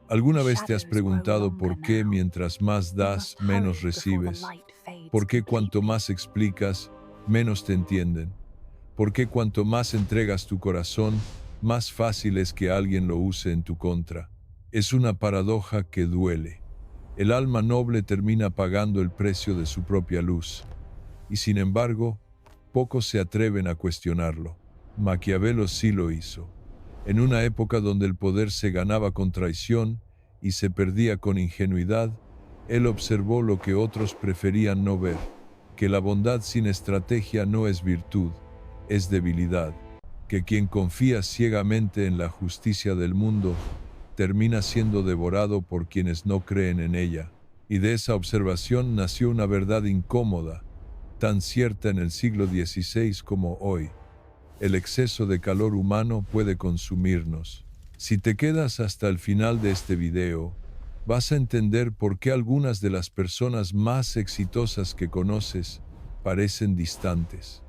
¿Alguna vez te has preguntado por qué mientras más das, menos recibes? ¿Por qué cuanto más explicas, menos te entienden? ¿Por qué cuanto más entregas tu corazón, más fácil es que alguien lo use en tu contra? Es una paradoja que duele. El alma noble termina pagando el precio de su propia luz, y sin embargo, pocos se atreven a cuestionarlo. Maquiavelo sí lo hizo. En una época donde el poder se ganaba con traición y se perdía con ingenuidad, él observó lo que otros preferían no ver, que la bondad sin estrategia no es virtud, es debilidad, que quien confía ciegamente en la justicia del mundo termina siendo devorado por quienes no creen en ella. Y de esa observación nació una verdad incómoda, tan cierta en el siglo XVI como hoy. El exceso de calor humano puede consumirnos. Si te quedas hasta el final de este video, vas a entender por qué algunas de las personas más exitosas que conoces parecen distantes.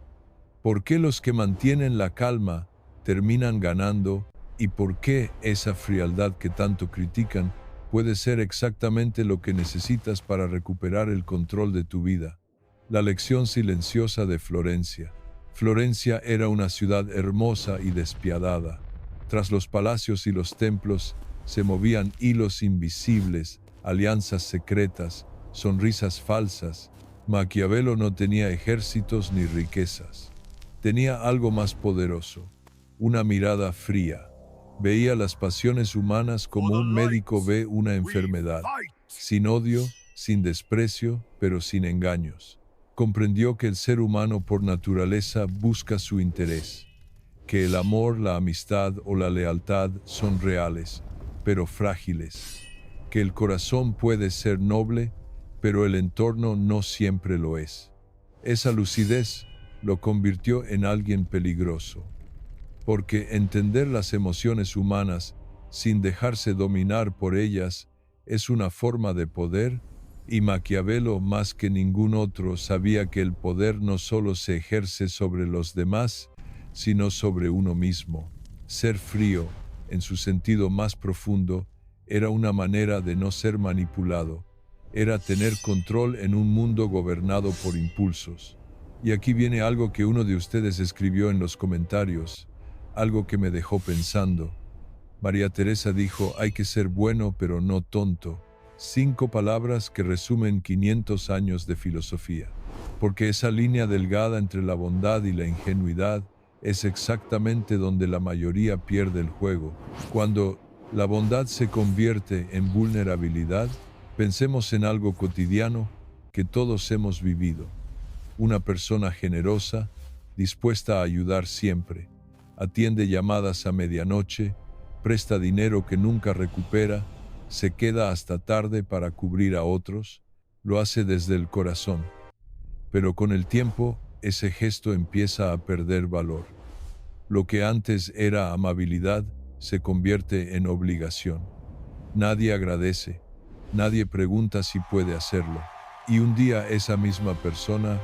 ¿Por qué los que mantienen la calma terminan ganando? ¿Y por qué esa frialdad que tanto critican puede ser exactamente lo que necesitas para recuperar el control de tu vida? La lección silenciosa de Florencia. Florencia era una ciudad hermosa y despiadada. Tras los palacios y los templos se movían hilos invisibles, alianzas secretas, sonrisas falsas. Maquiavelo no tenía ejércitos ni riquezas. Tenía algo más poderoso, una mirada fría. Veía las pasiones humanas como un médico ve una enfermedad, sin odio, sin desprecio, pero sin engaños. Comprendió que el ser humano por naturaleza busca su interés, que el amor, la amistad o la lealtad son reales, pero frágiles, que el corazón puede ser noble, pero el entorno no siempre lo es. Esa lucidez lo convirtió en alguien peligroso, porque entender las emociones humanas sin dejarse dominar por ellas es una forma de poder, y Maquiavelo más que ningún otro sabía que el poder no solo se ejerce sobre los demás, sino sobre uno mismo. Ser frío, en su sentido más profundo, era una manera de no ser manipulado, era tener control en un mundo gobernado por impulsos. Y aquí viene algo que uno de ustedes escribió en los comentarios, algo que me dejó pensando. María Teresa dijo, hay que ser bueno pero no tonto. 5 palabras que resumen 500 años de filosofía. Porque esa línea delgada entre la bondad y la ingenuidad es exactamente donde la mayoría pierde el juego. Cuando la bondad se convierte en vulnerabilidad, pensemos en algo cotidiano que todos hemos vivido. Una persona generosa, dispuesta a ayudar siempre, atiende llamadas a medianoche, presta dinero que nunca recupera, se queda hasta tarde para cubrir a otros, lo hace desde el corazón. Pero con el tiempo, ese gesto empieza a perder valor. Lo que antes era amabilidad se convierte en obligación. Nadie agradece, nadie pregunta si puede hacerlo. Y un día esa misma persona,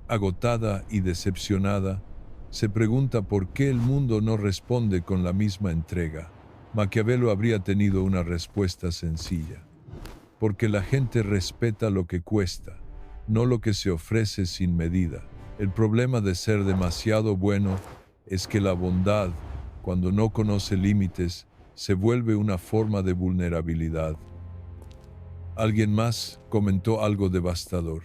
agotada y decepcionada, se pregunta por qué el mundo no responde con la misma entrega. Maquiavelo habría tenido una respuesta sencilla. Porque la gente respeta lo que cuesta, no lo que se ofrece sin medida. El problema de ser demasiado bueno es que la bondad, cuando no conoce límites, se vuelve una forma de vulnerabilidad. Alguien más comentó algo devastador.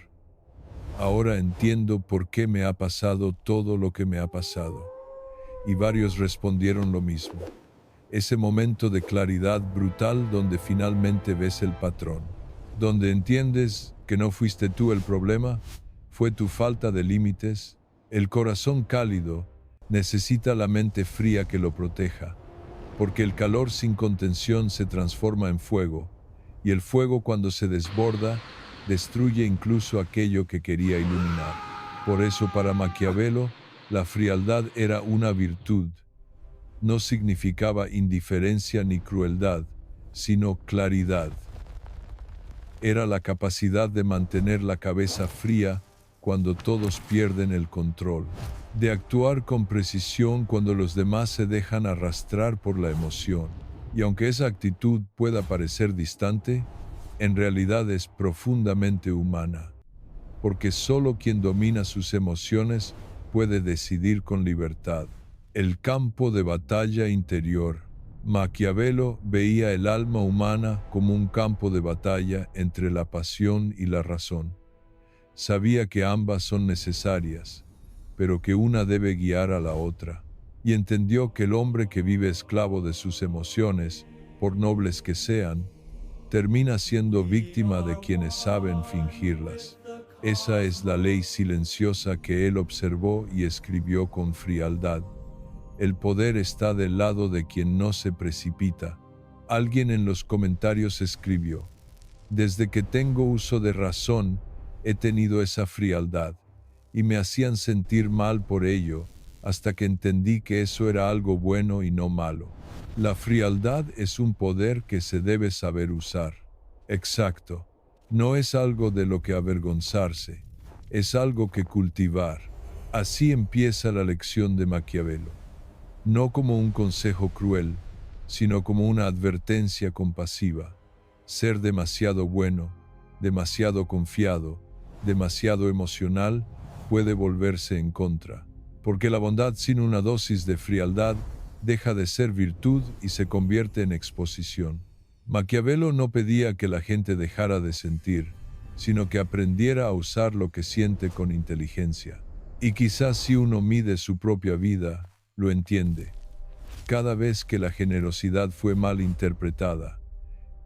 Ahora entiendo por qué me ha pasado todo lo que me ha pasado. Y varios respondieron lo mismo. Ese momento de claridad brutal donde finalmente ves el patrón. Donde entiendes que no fuiste tú el problema, fue tu falta de límites. El corazón cálido necesita la mente fría que lo proteja, porque el calor sin contención se transforma en fuego, y el fuego cuando se desborda, destruye incluso aquello que quería iluminar. Por eso para Maquiavelo, la frialdad era una virtud. No significaba indiferencia ni crueldad, sino claridad. Era la capacidad de mantener la cabeza fría cuando todos pierden el control, de actuar con precisión cuando los demás se dejan arrastrar por la emoción, Y aunque esa actitud pueda parecer distante, en realidad es profundamente humana, porque solo quien domina sus emociones puede decidir con libertad. El campo de batalla interior. Maquiavelo veía el alma humana como un campo de batalla entre la pasión y la razón. Sabía que ambas son necesarias, pero que una debe guiar a la otra, y entendió que el hombre que vive esclavo de sus emociones, por nobles que sean, termina siendo víctima de quienes saben fingirlas. Esa es la ley silenciosa que él observó y escribió con frialdad. El poder está del lado de quien no se precipita. Alguien en los comentarios escribió: desde que tengo uso de razón, he tenido esa frialdad, y me hacían sentir mal por ello, hasta que entendí que eso era algo bueno y no malo. La frialdad es un poder que se debe saber usar. Exacto. No es algo de lo que avergonzarse, es algo que cultivar. Así empieza la lección de Maquiavelo. No como un consejo cruel, sino como una advertencia compasiva. Ser demasiado bueno, demasiado confiado, demasiado emocional, puede volverse en contra, porque la bondad sin una dosis de frialdad deja de ser virtud y se convierte en exposición. Maquiavelo no pedía que la gente dejara de sentir, sino que aprendiera a usar lo que siente con inteligencia. Y quizás si uno mide su propia vida, lo entiende. Cada vez que la generosidad fue mal interpretada,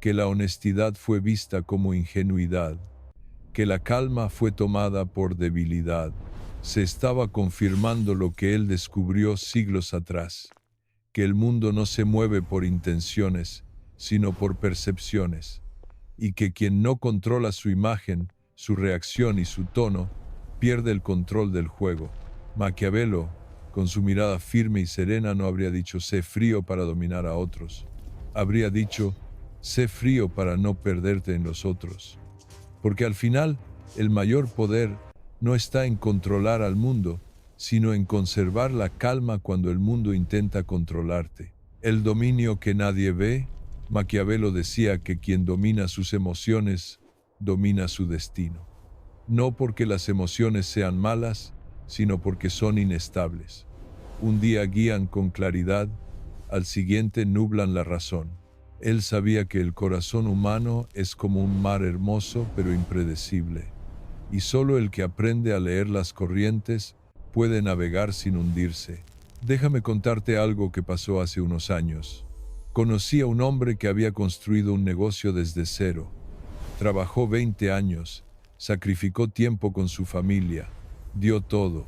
que la honestidad fue vista como ingenuidad, que la calma fue tomada por debilidad, se estaba confirmando lo que él descubrió siglos atrás, que el mundo no se mueve por intenciones, sino por percepciones, y que quien no controla su imagen, su reacción y su tono, pierde el control del juego. Maquiavelo, con su mirada firme y serena, no habría dicho sé frío para dominar a otros. Habría dicho sé frío para no perderte en los otros. Porque al final, el mayor poder no está en controlar al mundo, sino en conservar la calma cuando el mundo intenta controlarte. El dominio que nadie ve. Maquiavelo decía que quien domina sus emociones, domina su destino. No porque las emociones sean malas, sino porque son inestables. Un día guían con claridad, al siguiente nublan la razón. Él sabía que el corazón humano es como un mar hermoso pero impredecible, y solo el que aprende a leer las corrientes puede navegar sin hundirse. Déjame contarte algo que pasó hace unos años. Conocí a un hombre que había construido un negocio desde cero. Trabajó 20 años, sacrificó tiempo con su familia, dio todo.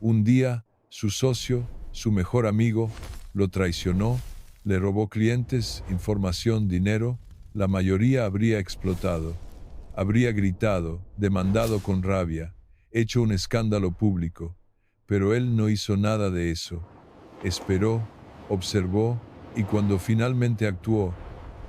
Un día, su socio, su mejor amigo, lo traicionó, le robó clientes, información, dinero. La mayoría habría explotado, habría gritado, demandado con rabia, hecho un escándalo público. Pero él no hizo nada de eso. Esperó, observó, y cuando finalmente actuó,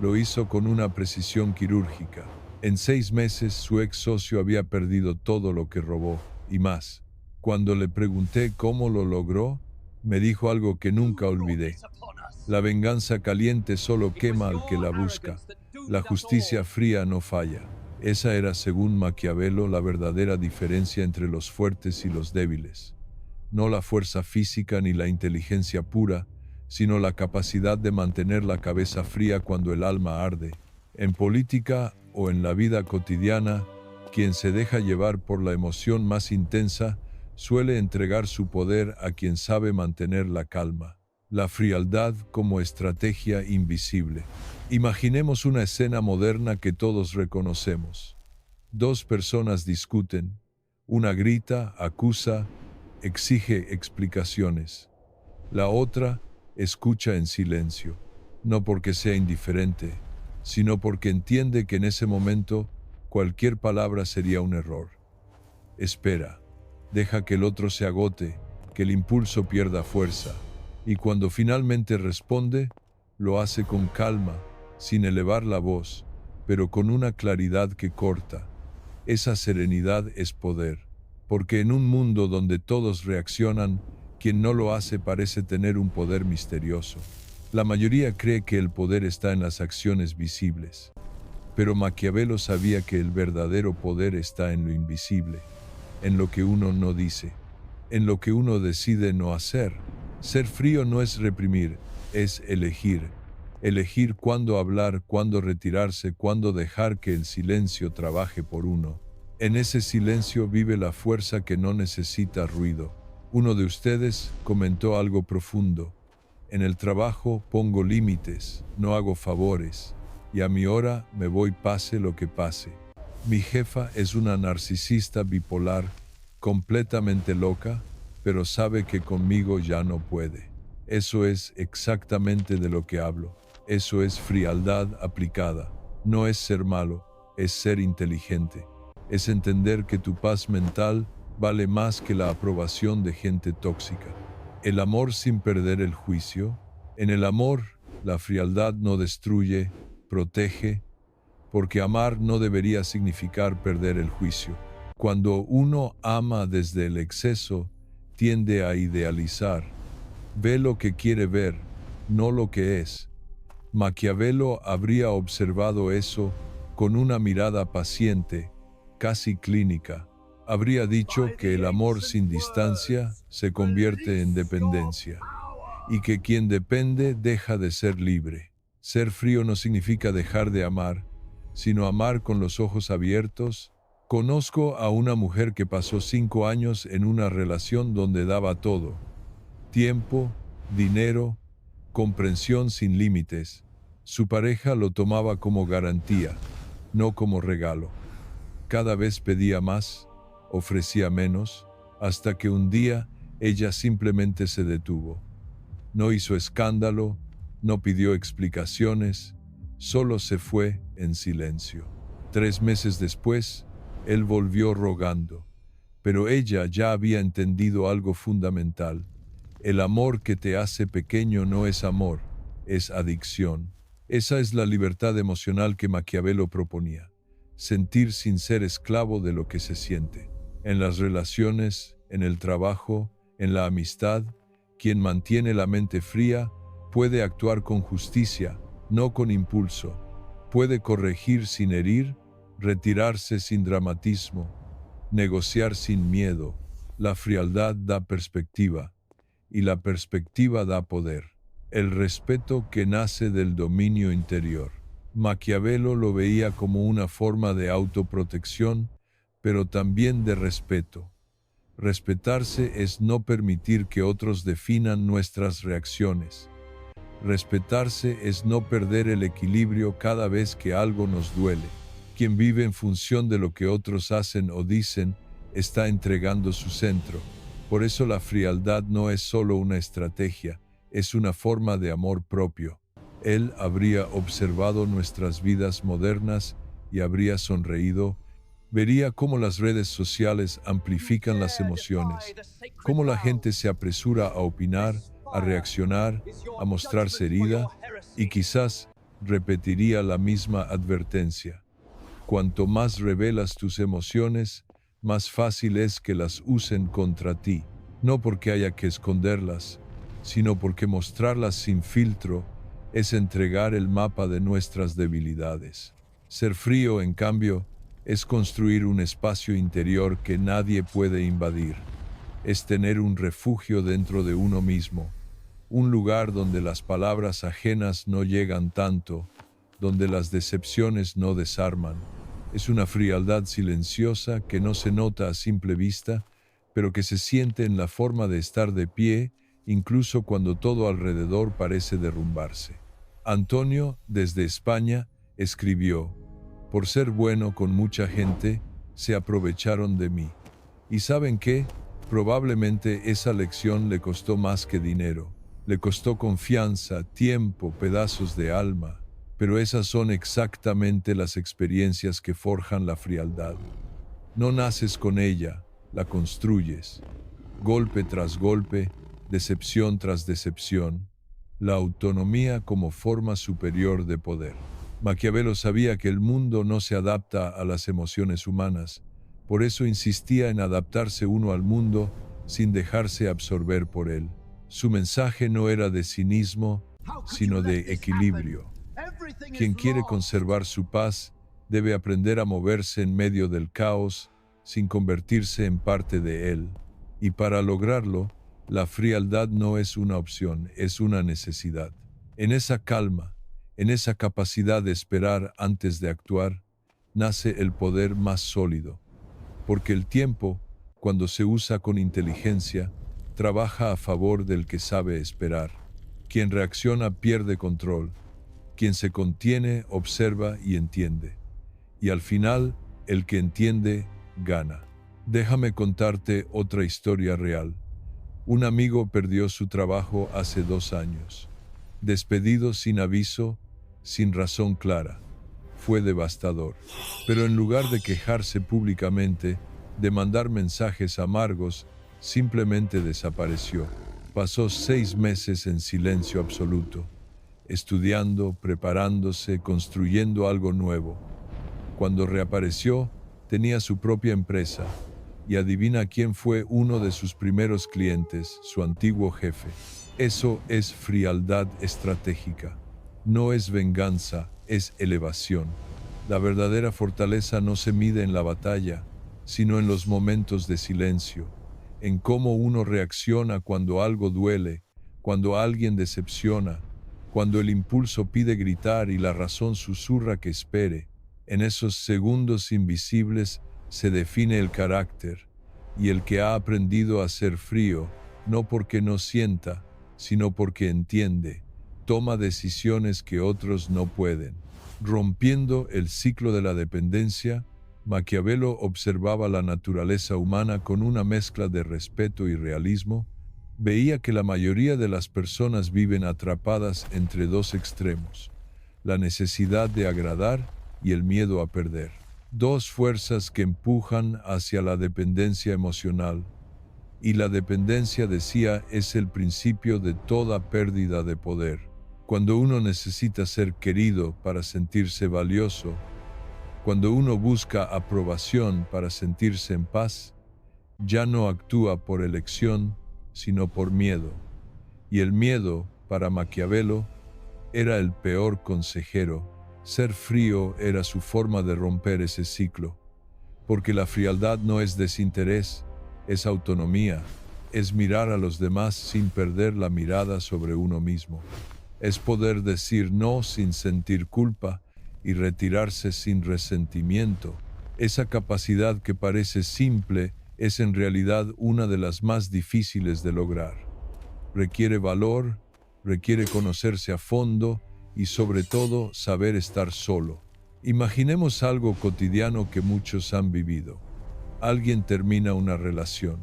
lo hizo con una precisión quirúrgica. En 6 meses su ex socio había perdido todo lo que robó, y más. Cuando le pregunté cómo lo logró, me dijo algo que nunca olvidé. La venganza caliente solo quema al que la busca. La justicia fría no falla. Esa era, según Maquiavelo, la verdadera diferencia entre los fuertes y los débiles. No la fuerza física ni la inteligencia pura, sino la capacidad de mantener la cabeza fría cuando el alma arde. En política o en la vida cotidiana, quien se deja llevar por la emoción más intensa suele entregar su poder a quien sabe mantener la calma. La frialdad como estrategia invisible. Imaginemos una escena moderna que todos reconocemos. 2 personas discuten, una grita, acusa, exige explicaciones. La otra escucha en silencio, no porque sea indiferente, sino porque entiende que en ese momento cualquier palabra sería un error. Espera, deja que el otro se agote, que el impulso pierda fuerza, y cuando finalmente responde, lo hace con calma, sin elevar la voz, pero con una claridad que corta. Esa serenidad es poder, porque en un mundo donde todos reaccionan, quien no lo hace parece tener un poder misterioso. La mayoría cree que el poder está en las acciones visibles, pero Maquiavelo sabía que el verdadero poder está en lo invisible, en lo que uno no dice, en lo que uno decide no hacer. Ser frío no es reprimir, es elegir. Elegir cuándo hablar, cuándo retirarse, cuándo dejar que el silencio trabaje por uno. En ese silencio vive la fuerza que no necesita ruido. Uno de ustedes comentó algo profundo. En el trabajo pongo límites, no hago favores, y a mi hora me voy pase lo que pase. Mi jefa es una narcisista bipolar, completamente loca, pero sabe que conmigo ya no puede. Eso es exactamente de lo que hablo. Eso es frialdad aplicada. No es ser malo, es ser inteligente. Es entender que tu paz mental vale más que la aprobación de gente tóxica. El amor sin perder el juicio. En el amor, la frialdad no destruye, protege, porque amar no debería significar perder el juicio. Cuando uno ama desde el exceso, tiende a idealizar. Ve lo que quiere ver, no lo que es. Maquiavelo habría observado eso con una mirada paciente, casi clínica. Habría dicho que el amor sin distancia se convierte en dependencia, y que quien depende deja de ser libre. Ser frío no significa dejar de amar, sino amar con los ojos abiertos. Conozco a una mujer que pasó 5 años en una relación donde daba todo: tiempo, dinero, comprensión sin límites. Su pareja lo tomaba como garantía, no como regalo. Cada vez pedía más, ofrecía menos, hasta que un día ella simplemente se detuvo. No hizo escándalo, no pidió explicaciones, solo se fue en silencio. 3 meses después, él volvió rogando, pero ella ya había entendido algo fundamental. El amor que te hace pequeño no es amor, es adicción. Esa es la libertad emocional que Maquiavelo proponía: sentir sin ser esclavo de lo que se siente. En las relaciones, en el trabajo, en la amistad, quien mantiene la mente fría puede actuar con justicia, no con impulso. Puede corregir sin herir, retirarse sin dramatismo, negociar sin miedo. La frialdad da perspectiva, y la perspectiva da poder. El respeto que nace del dominio interior. Maquiavelo lo veía como una forma de autoprotección, pero también de respeto. Respetarse es no permitir que otros definan nuestras reacciones. Respetarse es no perder el equilibrio cada vez que algo nos duele. Quien vive en función de lo que otros hacen o dicen está entregando su centro. Por eso la frialdad no es solo una estrategia, es una forma de amor propio. Él habría observado nuestras vidas modernas y habría sonreído. Vería cómo las redes sociales amplifican las emociones, cómo la gente se apresura a opinar, a reaccionar, a mostrarse herida, y quizás repetiría la misma advertencia. Cuanto más revelas tus emociones, más fácil es que las usen contra ti, no porque haya que esconderlas, sino porque mostrarlas sin filtro es entregar el mapa de nuestras debilidades. Ser frío, en cambio, es construir un espacio interior que nadie puede invadir. Es tener un refugio dentro de uno mismo, un lugar donde las palabras ajenas no llegan tanto, donde las decepciones no desarman. Es una frialdad silenciosa que no se nota a simple vista, pero que se siente en la forma de estar de pie, incluso cuando todo alrededor parece derrumbarse. Antonio, desde España, escribió: por ser bueno con mucha gente, se aprovecharon de mí. ¿Y saben qué? Probablemente esa lección le costó más que dinero. Le costó confianza, tiempo, pedazos de alma. Pero esas son exactamente las experiencias que forjan la frialdad. No naces con ella, la construyes. Golpe tras golpe, decepción tras decepción. La autonomía como forma superior de poder. Maquiavelo sabía que el mundo no se adapta a las emociones humanas, por eso insistía en adaptarse uno al mundo sin dejarse absorber por él. Su mensaje no era de cinismo, sino de equilibrio. Quien quiere conservar su paz debe aprender a moverse en medio del caos sin convertirse en parte de él. Y para lograrlo, la frialdad no es una opción, es una necesidad. En esa calma, en esa capacidad de esperar antes de actuar, nace el poder más sólido. Porque el tiempo, cuando se usa con inteligencia, trabaja a favor del que sabe esperar. Quien reacciona pierde control. Quien se contiene, observa y entiende. Y al final, el que entiende, gana. Déjame contarte otra historia real. Un amigo perdió su trabajo hace 2 años. Despedido sin aviso, sin razón clara. Fue devastador. Pero en lugar de quejarse públicamente, de mandar mensajes amargos, simplemente desapareció. Pasó 6 meses en silencio absoluto, estudiando, preparándose, construyendo algo nuevo. Cuando reapareció, tenía su propia empresa, y adivina quién fue uno de sus primeros clientes, su antiguo jefe. Eso es frialdad estratégica. No es venganza, es elevación. La verdadera fortaleza no se mide en la batalla, sino en los momentos de silencio, en cómo uno reacciona cuando algo duele, cuando alguien decepciona, cuando el impulso pide gritar y la razón susurra que espere. En esos segundos invisibles se define el carácter, y el que ha aprendido a ser frío, no porque no sienta, sino porque entiende, toma decisiones que otros no pueden. Rompiendo el ciclo de la dependencia, Maquiavelo observaba la naturaleza humana con una mezcla de respeto y realismo. Veía que la mayoría de las personas viven atrapadas entre 2 extremos, la necesidad de agradar y el miedo a perder. 2 fuerzas que empujan hacia la dependencia emocional. Y la dependencia, decía, es el principio de toda pérdida de poder. Cuando uno necesita ser querido para sentirse valioso, cuando uno busca aprobación para sentirse en paz, ya no actúa por elección, sino por miedo. Y el miedo, para Maquiavelo, era el peor consejero. Ser frío era su forma de romper ese ciclo, porque la frialdad no es desinterés, es autonomía, es mirar a los demás sin perder la mirada sobre uno mismo. Es poder decir no sin sentir culpa y retirarse sin resentimiento. Esa capacidad que parece simple es en realidad una de las más difíciles de lograr. Requiere valor, requiere conocerse a fondo y sobre todo saber estar solo. Imaginemos algo cotidiano que muchos han vivido. Alguien termina una relación.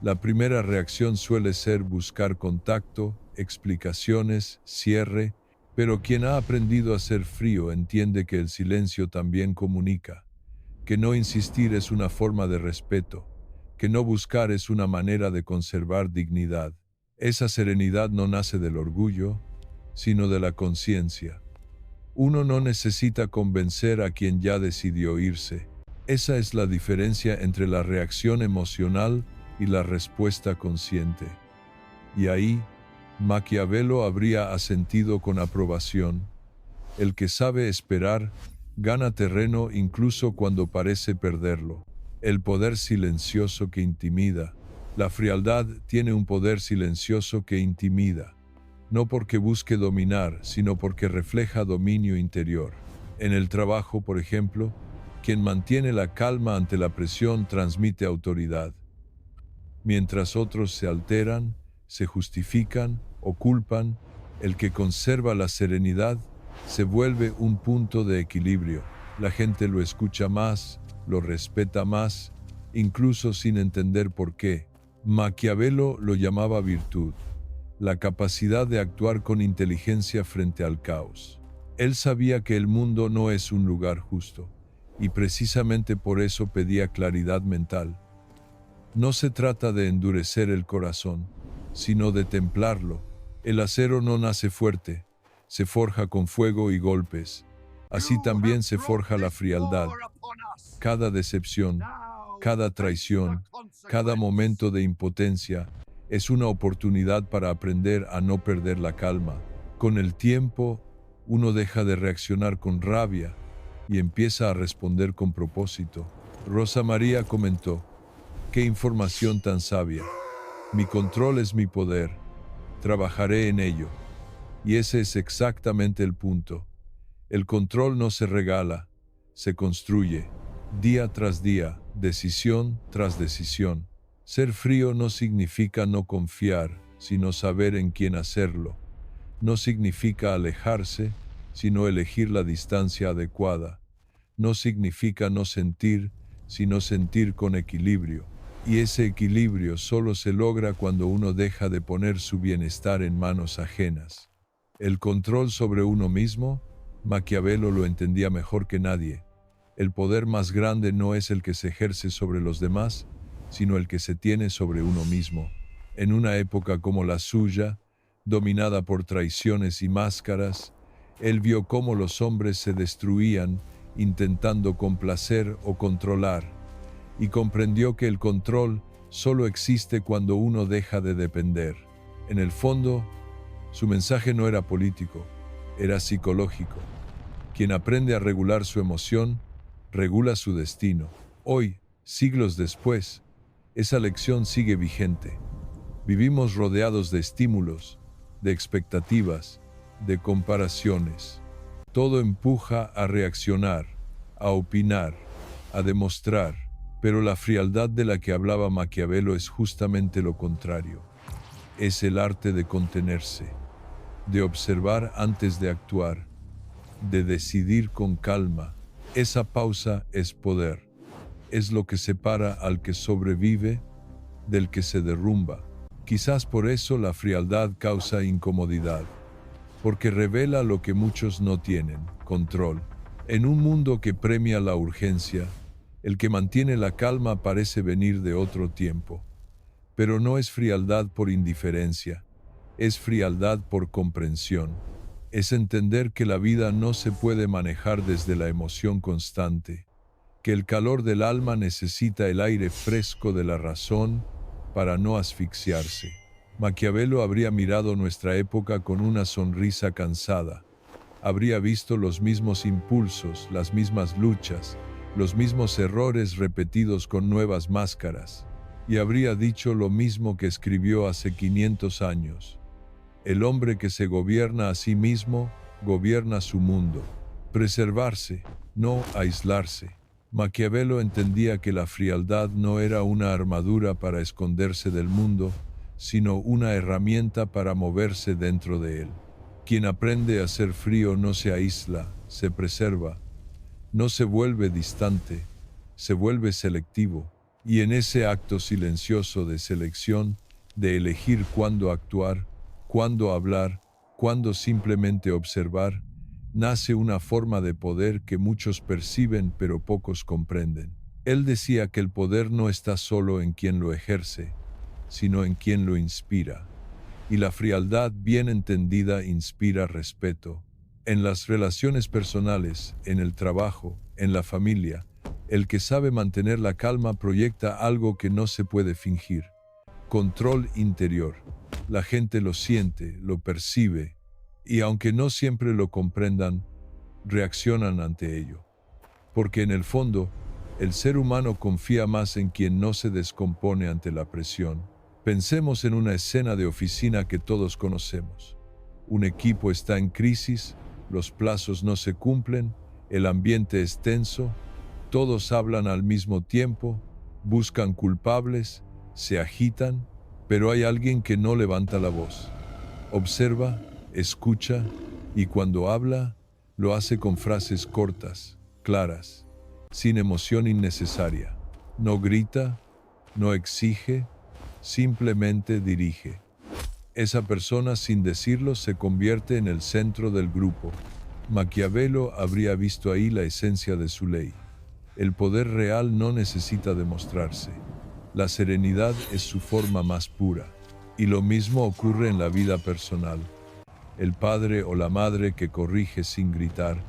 La primera reacción suele ser buscar contacto, explicaciones, cierre, pero quien ha aprendido a ser frío entiende que el silencio también comunica, que no insistir es una forma de respeto, que no buscar es una manera de conservar dignidad. Esa serenidad no nace del orgullo, sino de la conciencia. Uno no necesita convencer a quien ya decidió irse. Esa es la diferencia entre la reacción emocional y la respuesta consciente. Y ahí, Maquiavelo habría asentido con aprobación. El que sabe esperar, gana terreno incluso cuando parece perderlo. El poder silencioso que intimida. La frialdad tiene un poder silencioso que intimida. No porque busque dominar, sino porque refleja dominio interior. En el trabajo, por ejemplo, quien mantiene la calma ante la presión transmite autoridad. Mientras otros se alteran, se justifican o culpan, el que conserva la serenidad se vuelve un punto de equilibrio. La gente lo escucha más, lo respeta más, incluso sin entender por qué. Maquiavelo lo llamaba virtud, la capacidad de actuar con inteligencia frente al caos. Él sabía que el mundo no es un lugar justo, y precisamente por eso pedía claridad mental. No se trata de endurecer el corazón, sino de templarlo. El acero no nace fuerte, se forja con fuego y golpes. Así también se forja la frialdad. Cada decepción, cada traición, cada momento de impotencia es una oportunidad para aprender a no perder la calma, Con el tiempo, uno deja de reaccionar con rabia y empieza a responder con propósito. Rosa María comentó: «Qué información tan sabia. Mi control es mi poder. Trabajaré en ello». Y ese es exactamente el punto. El control no se regala, se construye, día tras día, decisión tras decisión. Ser frío no significa no confiar, sino saber en quién hacerlo. No significa alejarse, sino elegir la distancia adecuada. No significa no sentir, sino sentir con equilibrio. Y ese equilibrio solo se logra cuando uno deja de poner su bienestar en manos ajenas. El control sobre uno mismo, Maquiavelo lo entendía mejor que nadie. El poder más grande no es el que se ejerce sobre los demás, sino el que se tiene sobre uno mismo. En una época como la suya, dominada por traiciones y máscaras, él vio cómo los hombres se destruían intentando complacer o controlar, y comprendió que el control solo existe cuando uno deja de depender. En el fondo, su mensaje no era político, era psicológico. Quien aprende a regular su emoción, regula su destino. Hoy, siglos después, esa lección sigue vigente. Vivimos rodeados de estímulos, de expectativas, de comparaciones. Todo empuja a reaccionar, a opinar, a demostrar, pero la frialdad de la que hablaba Maquiavelo es justamente lo contrario. Es el arte de contenerse, de observar antes de actuar, de decidir con calma. Esa pausa es poder. Es lo que separa al que sobrevive del que se derrumba. Quizás por eso la frialdad causa incomodidad, porque revela lo que muchos no tienen: control. En un mundo que premia la urgencia, el que mantiene la calma parece venir de otro tiempo. Pero no es frialdad por indiferencia, es frialdad por comprensión. Es entender que la vida no se puede manejar desde la emoción constante, que el calor del alma necesita el aire fresco de la razón para no asfixiarse. Maquiavelo habría mirado nuestra época con una sonrisa cansada. Habría visto los mismos impulsos, las mismas luchas, los mismos errores repetidos con nuevas máscaras, y habría dicho lo mismo que escribió hace 500 años. El hombre que se gobierna a sí mismo, gobierna su mundo. Preservarse, no aislarse. Maquiavelo entendía que la frialdad no era una armadura para esconderse del mundo, sino una herramienta para moverse dentro de él. Quien aprende a ser frío no se aísla, se preserva. No se vuelve distante, se vuelve selectivo. Y en ese acto silencioso de selección, de elegir cuándo actuar, cuándo hablar, cuándo simplemente observar, nace una forma de poder que muchos perciben pero pocos comprenden. Él decía que el poder no está solo en quien lo ejerce, sino en quien lo inspira. Y la frialdad bien entendida inspira respeto. En las relaciones personales, en el trabajo, en la familia, el que sabe mantener la calma proyecta algo que no se puede fingir. Control interior. La gente lo siente, lo percibe, y aunque no siempre lo comprendan, reaccionan ante ello. Porque en el fondo, el ser humano confía más en quien no se descompone ante la presión. Pensemos en una escena de oficina que todos conocemos. Un equipo está en crisis, los plazos no se cumplen, el ambiente es tenso, todos hablan al mismo tiempo, buscan culpables, se agitan, pero hay alguien que no levanta la voz. Observa, escucha, y cuando habla, lo hace con frases cortas, claras, sin emoción innecesaria. No grita, no exige, simplemente dirige. Esa persona, sin decirlo, se convierte en el centro del grupo. Maquiavelo habría visto ahí la esencia de su ley. El poder real no necesita demostrarse. La serenidad es su forma más pura. Y lo mismo ocurre en la vida personal. El padre o la madre que corrige sin gritar,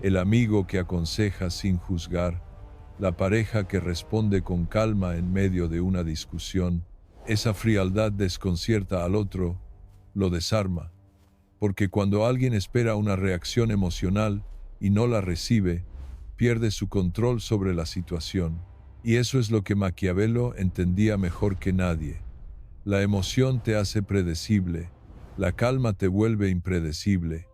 el amigo que aconseja sin juzgar, la pareja que responde con calma en medio de una discusión. Esa frialdad desconcierta al otro, lo desarma, porque cuando alguien espera una reacción emocional y no la recibe, pierde su control sobre la situación. Y eso es lo que Maquiavelo entendía mejor que nadie. La emoción te hace predecible, la calma te vuelve impredecible,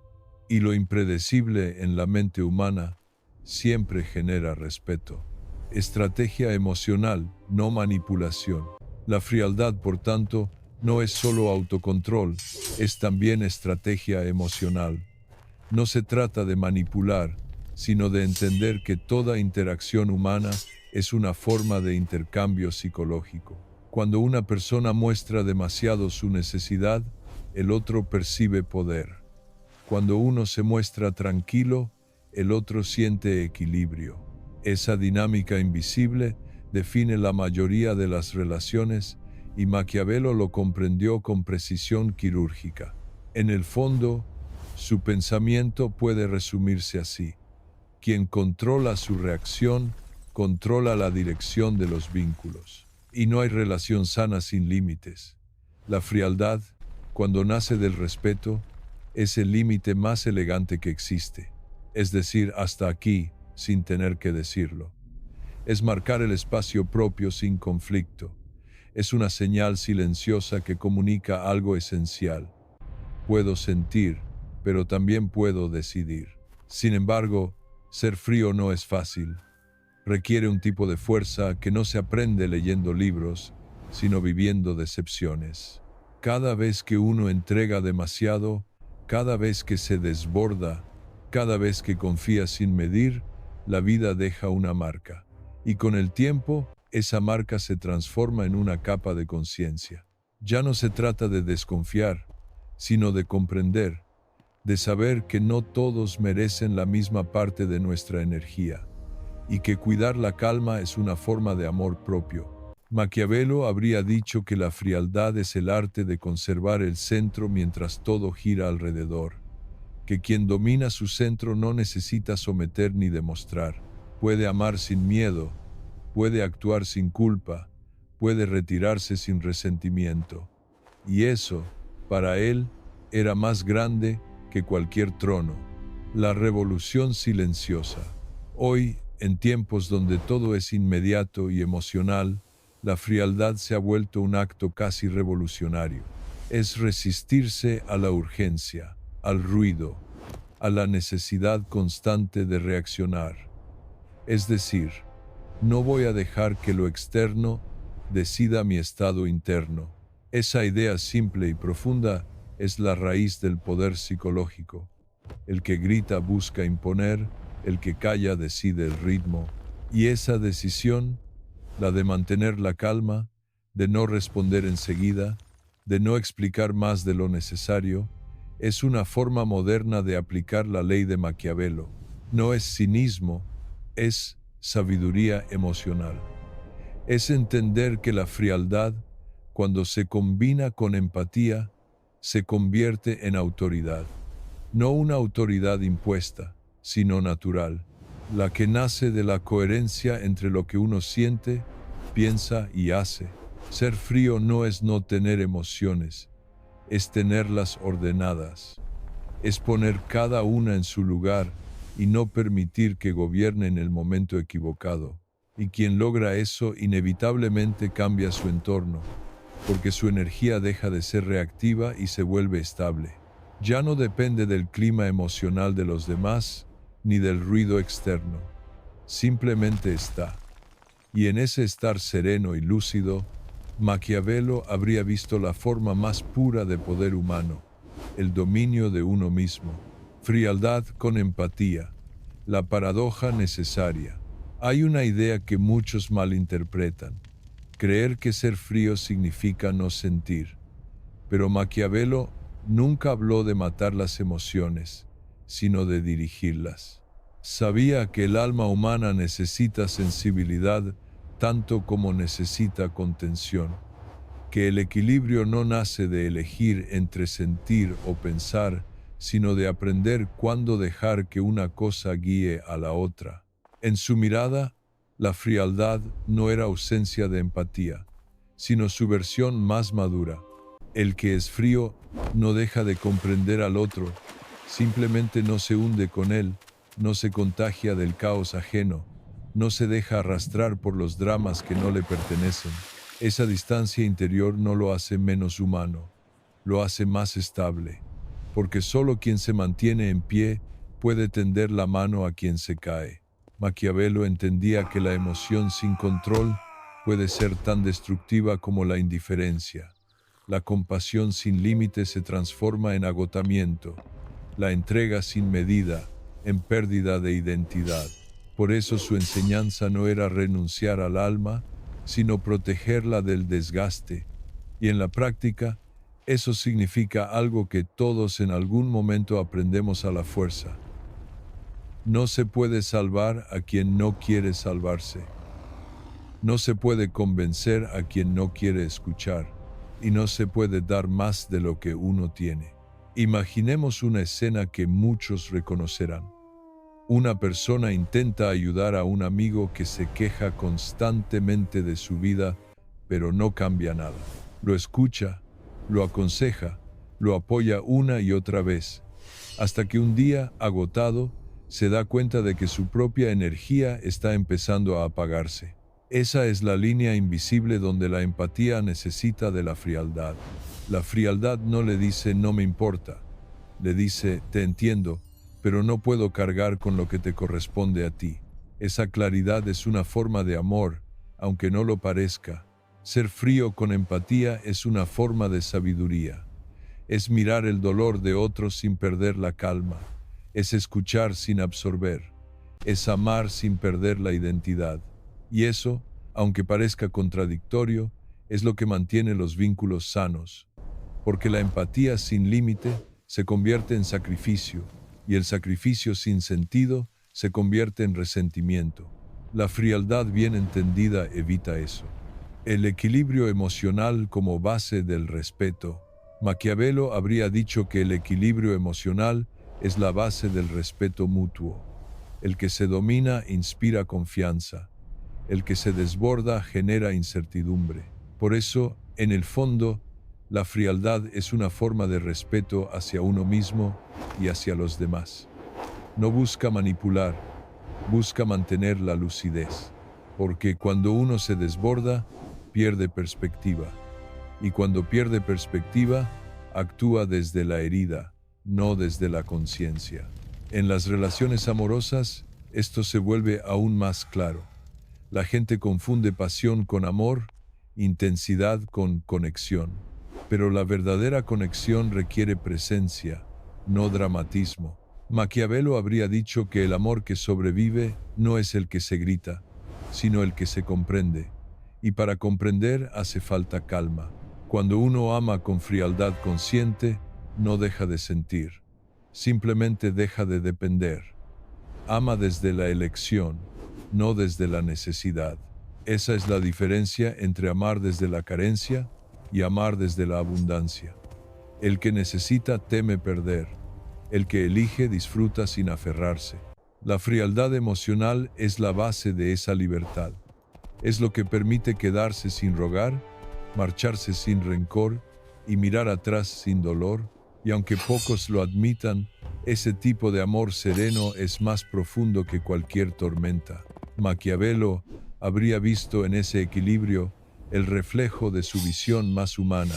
y lo impredecible en la mente humana siempre genera respeto. Estrategia emocional, no manipulación. La frialdad, por tanto, no es solo autocontrol, es también estrategia emocional. No se trata de manipular, sino de entender que toda interacción humana es una forma de intercambio psicológico. Cuando una persona muestra demasiado su necesidad, el otro percibe poder. Cuando uno se muestra tranquilo, el otro siente equilibrio. Esa dinámica invisible define la mayoría de las relaciones y Maquiavelo lo comprendió con precisión quirúrgica. En el fondo, su pensamiento puede resumirse así: quien controla su reacción, controla la dirección de los vínculos. Y no hay relación sana sin límites. La frialdad, cuando nace del respeto, es el límite más elegante que existe. Es decir, hasta aquí, sin tener que decirlo. Es marcar el espacio propio sin conflicto. Es una señal silenciosa que comunica algo esencial. Puedo sentir, pero también puedo decidir. Sin embargo, ser frío no es fácil. Requiere un tipo de fuerza que no se aprende leyendo libros, sino viviendo decepciones. Cada vez que uno entrega demasiado, cada vez que se desborda, cada vez que confía sin medir, la vida deja una marca. Y con el tiempo, esa marca se transforma en una capa de conciencia. Ya no se trata de desconfiar, sino de comprender, de saber que no todos merecen la misma parte de nuestra energía, y que cuidar la calma es una forma de amor propio. Maquiavelo habría dicho que la frialdad es el arte de conservar el centro mientras todo gira alrededor, que quien domina su centro no necesita someter ni demostrar, puede amar sin miedo, puede actuar sin culpa, puede retirarse sin resentimiento. Y eso, para él, era más grande que cualquier trono. La revolución silenciosa. Hoy, en tiempos donde todo es inmediato y emocional, la frialdad se ha vuelto un acto casi revolucionario. Es resistirse a la urgencia, al ruido, a la necesidad constante de reaccionar. Es decir, no voy a dejar que lo externo decida mi estado interno. Esa idea simple y profunda es la raíz del poder psicológico. El que grita busca imponer, el que calla decide el ritmo. Y esa decisión, la de mantener la calma, de no responder enseguida, de no explicar más de lo necesario, es una forma moderna de aplicar la ley de Maquiavelo. No es cinismo, es sabiduría emocional. Es entender que la frialdad, cuando se combina con empatía, se convierte en autoridad. No una autoridad impuesta, sino natural, la que nace de la coherencia entre lo que uno siente, piensa y hace. Ser frío no es no tener emociones, es tenerlas ordenadas. Es poner cada una en su lugar y no permitir que gobierne en el momento equivocado. Y quien logra eso inevitablemente cambia su entorno, porque su energía deja de ser reactiva y se vuelve estable. Ya no depende del clima emocional de los demás, ni del ruido externo. Simplemente está. Y en ese estar sereno y lúcido, Maquiavelo habría visto la forma más pura de poder humano, el dominio de uno mismo. Frialdad con empatía, la paradoja necesaria. Hay una idea que muchos malinterpretan: creer que ser frío significa no sentir. Pero Maquiavelo nunca habló de matar las emociones, sino de dirigirlas. Sabía que el alma humana necesita sensibilidad tanto como necesita contención, que el equilibrio no nace de elegir entre sentir o pensar, sino de aprender cuándo dejar que una cosa guíe a la otra. En su mirada, la frialdad no era ausencia de empatía, sino su versión más madura. El que es frío No deja de comprender al otro, simplemente no se hunde con él, no se contagia del caos ajeno, no se deja arrastrar por los dramas que no le pertenecen. Esa distancia interior no lo hace menos humano, lo hace más estable, porque solo quien se mantiene en pie puede tender la mano a quien se cae. Maquiavelo entendía que la emoción sin control puede ser tan destructiva como la indiferencia. La compasión sin límite se transforma en agotamiento, la entrega sin medida en pérdida de identidad. Por eso su enseñanza no era renunciar al alma, sino protegerla del desgaste. Y en la práctica, eso significa algo que todos en algún momento aprendemos a la fuerza. No se puede salvar a quien no quiere salvarse. No se puede convencer a quien no quiere escuchar. Y no se puede dar más de lo que uno tiene. Imaginemos una escena que muchos reconocerán. Una persona intenta ayudar a un amigo que se queja constantemente de su vida, pero no cambia nada. Lo escucha, lo aconseja, lo apoya una y otra vez, hasta que un día, agotado, se da cuenta de que su propia energía está empezando a apagarse. Esa es la línea invisible donde la empatía necesita de la frialdad. La frialdad no le dice no me importa, le dice te entiendo, pero no puedo cargar con lo que te corresponde a ti. Esa claridad es una forma de amor, aunque no lo parezca. Ser frío con empatía es una forma de sabiduría. Es mirar el dolor de otros sin perder la calma. Es escuchar sin absorber. Es amar sin perder la identidad. Y eso, aunque parezca contradictorio, es lo que mantiene los vínculos sanos. Porque la empatía sin límite se convierte en sacrificio, y el sacrificio sin sentido se convierte en resentimiento. La frialdad bien entendida evita eso. El equilibrio emocional como base del respeto. Maquiavelo habría dicho que el equilibrio emocional es la base del respeto mutuo. El que se domina inspira confianza. El que se desborda genera incertidumbre. Por eso, en el fondo, la frialdad es una forma de respeto hacia uno mismo y hacia los demás. No busca manipular, busca mantener la lucidez. Porque cuando uno se desborda, pierde perspectiva. Y cuando pierde perspectiva, actúa desde la herida, no desde la conciencia. En las relaciones amorosas, esto se vuelve aún más claro. La gente confunde pasión con amor, intensidad con conexión. Pero la verdadera conexión requiere presencia, no dramatismo. Maquiavelo habría dicho que el amor que sobrevive no es el que se grita, sino el que se comprende. Y para comprender hace falta calma. Cuando uno ama con frialdad consciente, no deja de sentir, simplemente deja de depender. Ama desde la elección, no desde la necesidad. Esa es la diferencia entre amar desde la carencia y amar desde la abundancia. El que necesita teme perder. El que elige disfruta sin aferrarse. La frialdad emocional es la base de esa libertad. Es lo que permite quedarse sin rogar, marcharse sin rencor y mirar atrás sin dolor. Y aunque pocos lo admitan, ese tipo de amor sereno es más profundo que cualquier tormenta. Maquiavelo habría visto en ese equilibrio el reflejo de su visión más humana,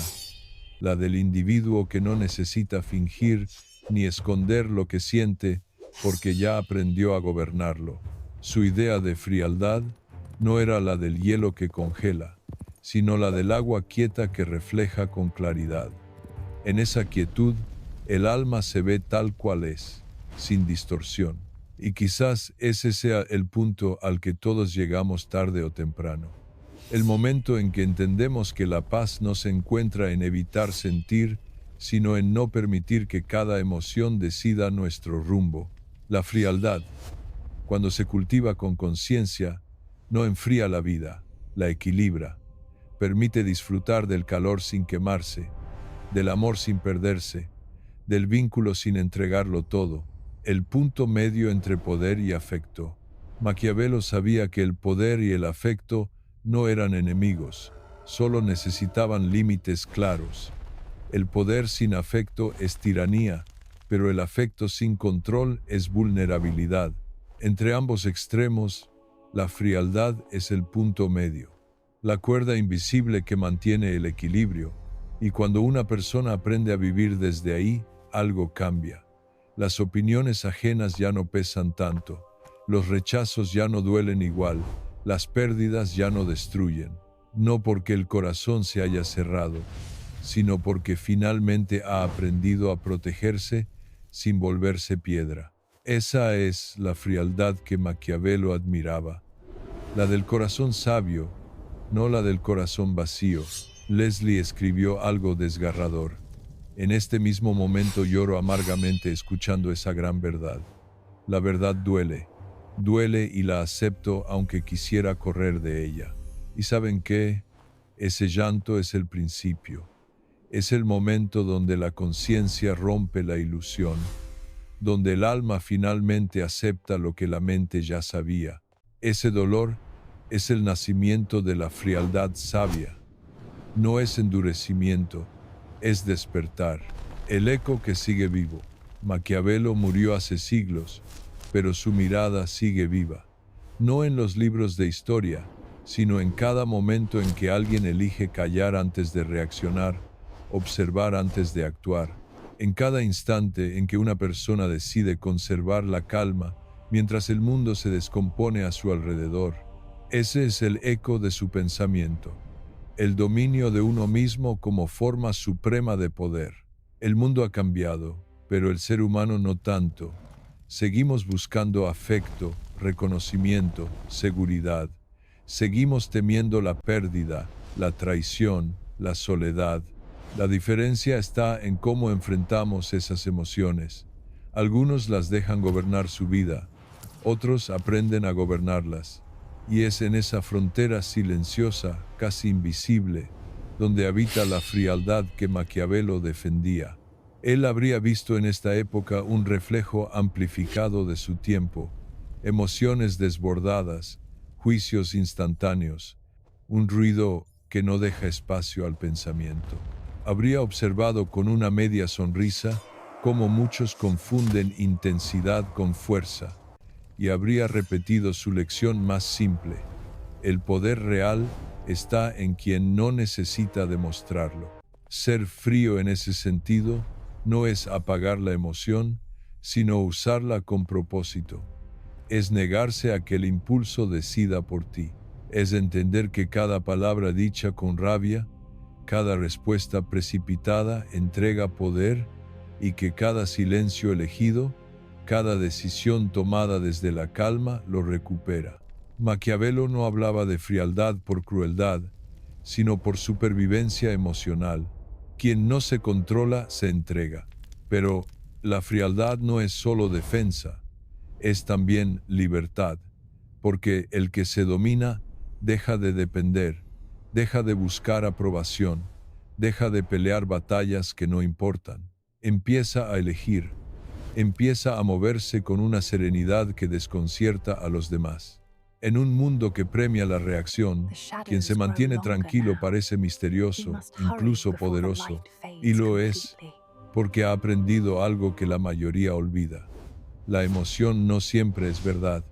la del individuo que no necesita fingir ni esconder lo que siente porque ya aprendió a gobernarlo. Su idea de frialdad no era la del hielo que congela, sino la del agua quieta que refleja con claridad. En esa quietud, el alma se ve tal cual es, sin distorsión. Y quizás ese sea el punto al que todos llegamos tarde o temprano. El momento en que entendemos que la paz no se encuentra en evitar sentir, sino en no permitir que cada emoción decida nuestro rumbo. La frialdad, cuando se cultiva con conciencia, no enfría la vida, la equilibra. Permite disfrutar del calor sin quemarse, del amor sin perderse, del vínculo sin entregarlo todo, el punto medio entre poder y afecto. Maquiavelo sabía que el poder y el afecto no eran enemigos, solo necesitaban límites claros. El poder sin afecto es tiranía, pero el afecto sin control es vulnerabilidad. Entre ambos extremos, la frialdad es el punto medio, la cuerda invisible que mantiene el equilibrio, y cuando una persona aprende a vivir desde ahí, algo cambia. Las opiniones ajenas ya no pesan tanto, los rechazos ya no duelen igual, las pérdidas ya no destruyen, no porque el corazón se haya cerrado, sino porque finalmente ha aprendido a protegerse sin volverse piedra. Esa es la frialdad que Maquiavelo admiraba, la del corazón sabio, no la del corazón vacío. Leslie escribió algo desgarrador. En este mismo momento lloro amargamente escuchando esa gran verdad. La verdad duele, duele y la acepto aunque quisiera correr de ella. ¿Y saben qué? Ese llanto es el principio. Es el momento donde la conciencia rompe la ilusión, donde el alma finalmente acepta lo que la mente ya sabía. Ese dolor es el nacimiento de la frialdad sabia. No es endurecimiento, es despertar. El eco que sigue vivo. Maquiavelo murió hace siglos, pero su mirada sigue viva. No en los libros de historia, sino en cada momento en que alguien elige callar antes de reaccionar, observar antes de actuar. En cada instante en que una persona decide conservar la calma mientras el mundo se descompone a su alrededor. Ese es el eco de su pensamiento. El dominio de uno mismo como forma suprema de poder. El mundo ha cambiado, pero el ser humano no tanto. Seguimos buscando afecto, reconocimiento, seguridad. Seguimos temiendo la pérdida, la traición, la soledad. La diferencia está en cómo enfrentamos esas emociones. Algunos las dejan gobernar su vida, otros aprenden a gobernarlas. Y es en esa frontera silenciosa, casi invisible, donde habita la frialdad que Maquiavelo defendía. Él habría visto en esta época un reflejo amplificado de su tiempo, emociones desbordadas, juicios instantáneos, un ruido que no deja espacio al pensamiento. Habría observado con una media sonrisa cómo muchos confunden intensidad con fuerza, y habría repetido su lección más simple: el poder real está en quien no necesita demostrarlo. Ser frío en ese sentido no es apagar la emoción, sino usarla con propósito. Es negarse a que el impulso decida por ti. Es entender que cada palabra dicha con rabia, cada respuesta precipitada entrega poder y que cada silencio elegido, cada decisión tomada desde la calma lo recupera. Maquiavelo no hablaba de frialdad por crueldad, sino por supervivencia emocional. Quien no se controla se entrega. Pero la frialdad no es solo defensa, es también libertad, porque el que se domina deja de depender, deja de buscar aprobación, deja de pelear batallas que no importan, empieza a elegir, empieza a moverse con una serenidad que desconcierta a los demás. En un mundo que premia la reacción, quien se mantiene tranquilo parece misterioso, incluso poderoso, y lo es, porque ha aprendido algo que la mayoría olvida. La emoción no siempre es verdad,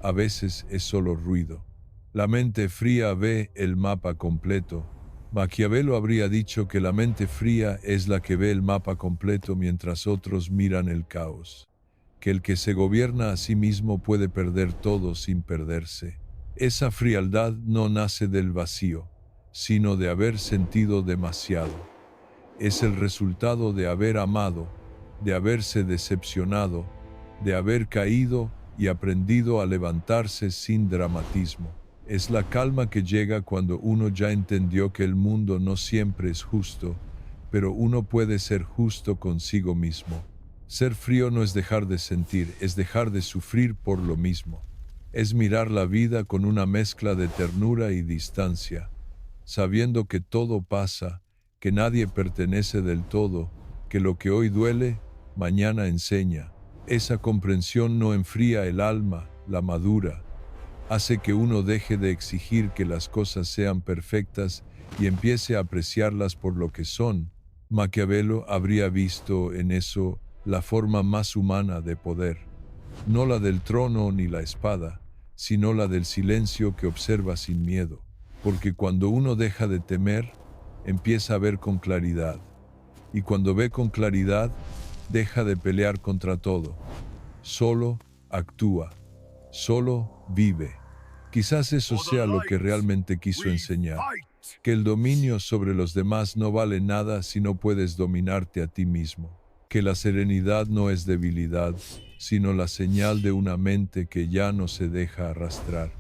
a veces es solo ruido. La mente fría ve el mapa completo. Maquiavelo habría dicho que la mente fría es la que ve el mapa completo mientras otros miran el caos. Que el que se gobierna a sí mismo puede perder todo sin perderse. Esa frialdad no nace del vacío, sino de haber sentido demasiado. Es el resultado de haber amado, de haberse decepcionado, de haber caído y aprendido a levantarse sin dramatismo. Es la calma que llega cuando uno ya entendió que el mundo no siempre es justo, pero uno puede ser justo consigo mismo. Ser frío no es dejar de sentir, es dejar de sufrir por lo mismo. Es mirar la vida con una mezcla de ternura y distancia, sabiendo que todo pasa, que nadie pertenece del todo, que lo que hoy duele, mañana enseña. Esa comprensión no enfría el alma, la madura. Hace que uno deje de exigir que las cosas sean perfectas y empiece a apreciarlas por lo que son, Maquiavelo habría visto en eso la forma más humana de poder, no la del trono ni la espada, sino la del silencio que observa sin miedo, porque cuando uno deja de temer, empieza a ver con claridad, y cuando ve con claridad, deja de pelear contra todo, solo actúa, solo vive. Quizás eso sea lo que realmente quiso enseñar, que el dominio sobre los demás no vale nada si no puedes dominarte a ti mismo, que la serenidad no es debilidad, sino la señal de una mente que ya no se deja arrastrar,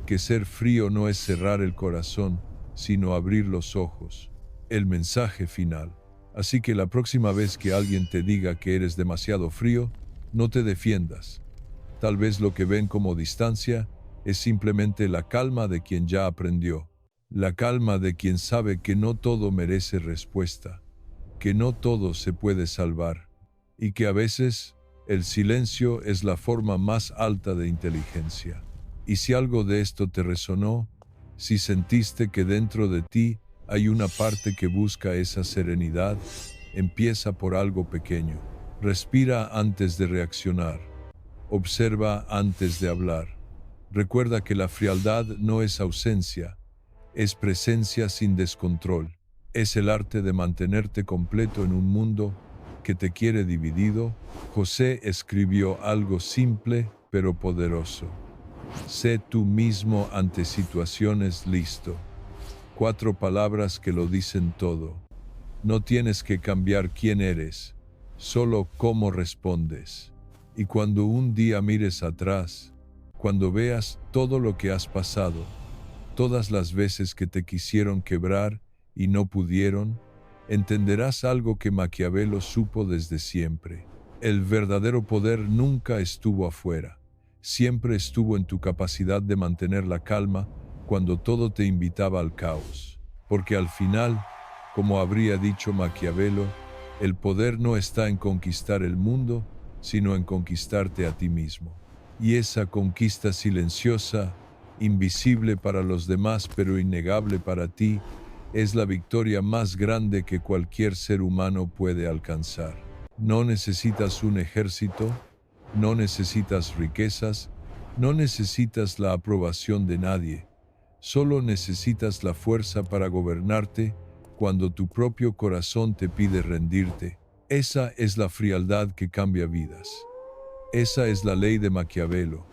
que ser frío no es cerrar el corazón, sino abrir los ojos. El mensaje final. Así que la próxima vez que alguien te diga que eres demasiado frío, no te defiendas. Tal vez lo que ven como distancia es simplemente la calma de quien ya aprendió, la calma de quien sabe que no todo merece respuesta, que no todo se puede salvar, y que a veces el silencio es la forma más alta de inteligencia. Y si algo de esto te resonó, si sentiste que dentro de ti hay una parte que busca esa serenidad, empieza por algo pequeño. Respira antes de reaccionar. Observa antes de hablar. Recuerda que la frialdad no es ausencia, es presencia sin descontrol. Es el arte de mantenerte completo en un mundo que te quiere dividido. José escribió algo simple pero poderoso. Sé tú mismo ante situaciones listo. 4 palabras que lo dicen todo. No tienes que cambiar quién eres, solo cómo respondes. Y cuando un día mires atrás, cuando veas todo lo que has pasado, todas las veces que te quisieron quebrar y no pudieron, entenderás algo que Maquiavelo supo desde siempre. El verdadero poder nunca estuvo afuera, siempre estuvo en tu capacidad de mantener la calma cuando todo te invitaba al caos. Porque al final, como habría dicho Maquiavelo, el poder no está en conquistar el mundo, sino en conquistarte a ti mismo. Y esa conquista silenciosa, invisible para los demás pero innegable para ti, es la victoria más grande que cualquier ser humano puede alcanzar. No necesitas un ejército, no necesitas riquezas, no necesitas la aprobación de nadie. Solo necesitas la fuerza para gobernarte cuando tu propio corazón te pide rendirte. Esa es la frialdad que cambia vidas. Esa es la ley de Maquiavelo.